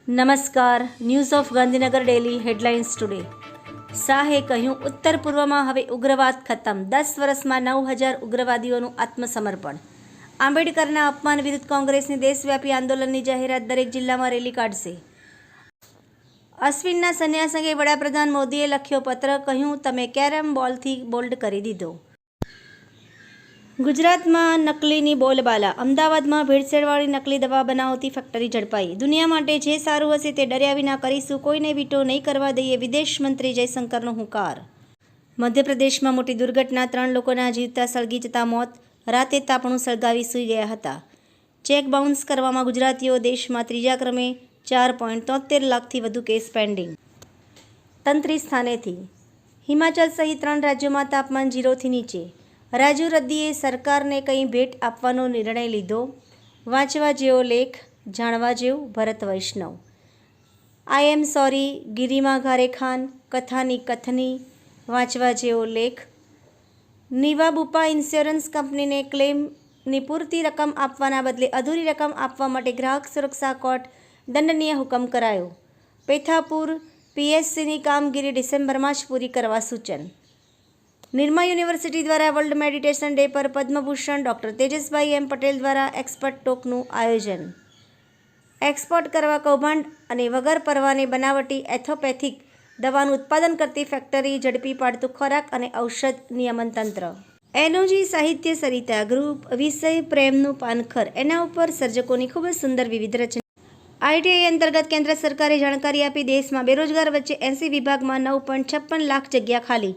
નમસ્કાર. News of Gandhinagar daily headlines today. શાહે કહ્યું, ઉત્તર પૂર્વમાં હવે ઉગ્રવાદ ખતમ. 10 વર્ષમાં 9,000 ઉગ્રવાદીઓનું આત્મસમર્પણ. આંબેડકરના અપમાન વિરુદ્ધ કોંગ્રેસની દેશવ્યાપી આંદોલનની જાહેરાત. દરેક જિલ્લામાં રેલી કાઢશે. અશ્વિનના સંન્યાસ અંગે વડાપ્રધાન મોદીએ લખ્યો પત્ર. કહ્યું, તમે કેરમ બોલથી બોલ્ડ કરી દીધો. ગુજરાતમાં નકલીની બોલબાલા. અમદાવાદમાં ભેળસેળવાળી નકલી દવા બનાવતી ફેક્ટરી ઝડપાઈ. દુનિયા માટે જે સારું હશે તે ડર્યા વિના કરીશું. કોઈને વીટો નહીં કરવા દઈએ. વિદેશ મંત્રી જયશંકરનો હુંકાર. મધ્યપ્રદેશમાં મોટી દુર્ઘટના. 3 લોકોના જીવતા સળગી જતા મોત. રાતે તાપણું સળગાવી સૂઈ ગયા હતા. ચેક બાઉન્સ કરવામાં ગુજરાતીઓ દેશમાં 3જા ક્રમે. 4.73 લાખથી વધુ કેસ પેન્ડિંગ. 33 સ્થાનેથી. હિમાચલ સહિત 3 રાજ્યોમાં તાપમાન 0થી નીચે. રાજુ રદ્દીએ સરકારને કંઈ ભેટ આપવાનો નિર્ણય લીધો. વાંચવા જેવો લેખ, જાણવા જેવું ભરત વૈષ્ણવ. આઈ એમ સોરી ગિરિમા ઘારેખાન. કથાની કથની. વાંચવા જેવો લેખ. નિવાબુપા ઇન્સ્યોરન્સ કંપનીને ક્લેમની પૂરતી રકમ આપવાના બદલે અધૂરી રકમ આપવા માટે ગ્રાહક સુરક્ષા કોર્ટ દંડનીય હુકમ કરાયો. પેથાપુર પીએસસીની કામગીરી ડિસેમ્બરમાં જ પૂરી કરવા સૂચન. નિરમા યુનિવર્સિટી દ્વારા વર્લ્ડ મેડિટેશન ડે પર પદ્મભૂષણ ડૉક્ટર તેજસભાઈ એમ પટેલ દ્વારા એક્સપર્ટ ટોકનું આયોજન. એક્સપોર્ટ કરવા કૌભાંડ અને વગર પરવાને બનાવટી એથોપેથિક દવાનું ઉત્પાદન કરતી ફેક્ટરી. ઝડપી પાડતું ખોરાક અને ઔષધ નિયમન તંત્ર. એનોજી સાહિત્ય સરિતા ગ્રુપ. વિષય પ્રેમનું પાનખર. એના ઉપર સર્જકોની ખૂબ જ સુંદર વિવિધ રચના. આઈટીઆઈ અંતર્ગત કેન્દ્ર સરકારે જાણકારી આપી. દેશમાં બેરોજગાર વચ્ચે 80 વિભાગમાં 9.56 લાખ જગ્યા ખાલી.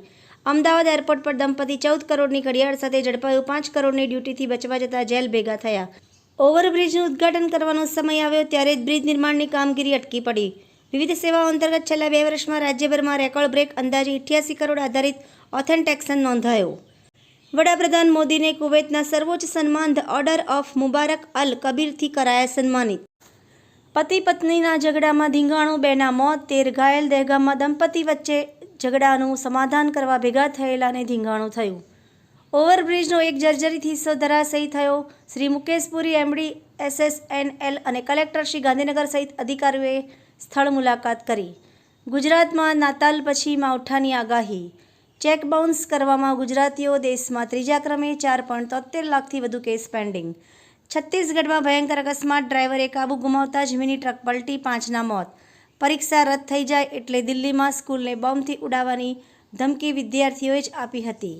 અમદાવાદ એરપોર્ટ પર દંપતી 14 કરોડની ઘડિયાળ સાથે ઝડપાયું. 5 કરોડની ડ્યુટીથી બચવા જતા જેલ ભેગા થયા. ઓવરબ્રિજનું ઉદ્ઘાટન કરવાનો સમય આવ્યો ત્યારે જ બ્રિજ નિર્માણની કામગીરી અટકી પડી. વિવિધ સેવાઓ અંતર્ગત છેલ્લા 2 વર્ષમાં રાજ્યભરમાં રેકોર્ડ બ્રેક અંદાજે 88 કરોડ આધારિત ઓથેન્ટેક્શન નોંધાયો. વડાપ્રધાન મોદીને કુવૈતના સર્વોચ્ચ સન્માન ધ ઓર્ડર ઓફ મુબારક અલ કબીરથી કરાયા સન્માનિત. પતિ પત્નીના ઝઘડામાં ધીંગાણું. 2ના મોત, 13 ઘાયલ. દહેગામમાં દંપતી વચ્ચે ઝઘડાનું સમાધાન કરવા ભેગા થયેલાને ધીંગાણું થયું. ઓવરબ્રિજનો એક જર્જરિત હિસ્સો ધરાશયી થયો. શ્રી મુકેશ પુરી, એમડી એસએસએનએલ અને કલેક્ટર શ્રી ગાંધીનગર સહિત અધિકારીઓએ સ્થળ મુલાકાત કરી. ગુજરાતમાં નાતાલ પછી માવઠાની આગાહી. ચેક બાઉન્સ કરવામાં ગુજરાતીઓ દેશમાં 3જા ક્રમે. 4.73 લાખથી વધુ કેસ પેન્ડિંગ. છત્તીસગઢમાં ભયંકર અકસ્માત. ડ્રાઈવરે કાબુ ગુમાવતા જ મિની ટ્રક પલટી. 5ના મોત. પરીક્ષા રદ થઈ જાય એટલે દિલ્હીમાં સ્કૂલને બોમ્બથી ઉડાવવાની ધમકી વિદ્યાર્થીઓએ જ આપી હતી.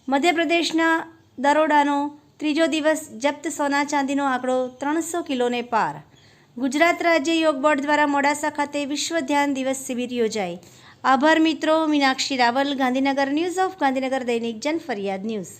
મધ્યપ્રદેશના દરોડાનો 3જો દિવસ. જપ્ત સોના ચાંદીનો આંકડો 300 કિલોને પાર. ગુજરાત રાજ્ય યોગ બોર્ડ દ્વારા મોડાસા ખાતે વિશ્વ ધ્યાન દિવસ શિબિર યોજાઈ. આભાર મિત્રો. મીનાક્ષી રાવલ, ગાંધીનગર. ન્યૂઝ ઓફ ગાંધીનગર દૈનિક જન ફરિયાદ ન્યૂઝ.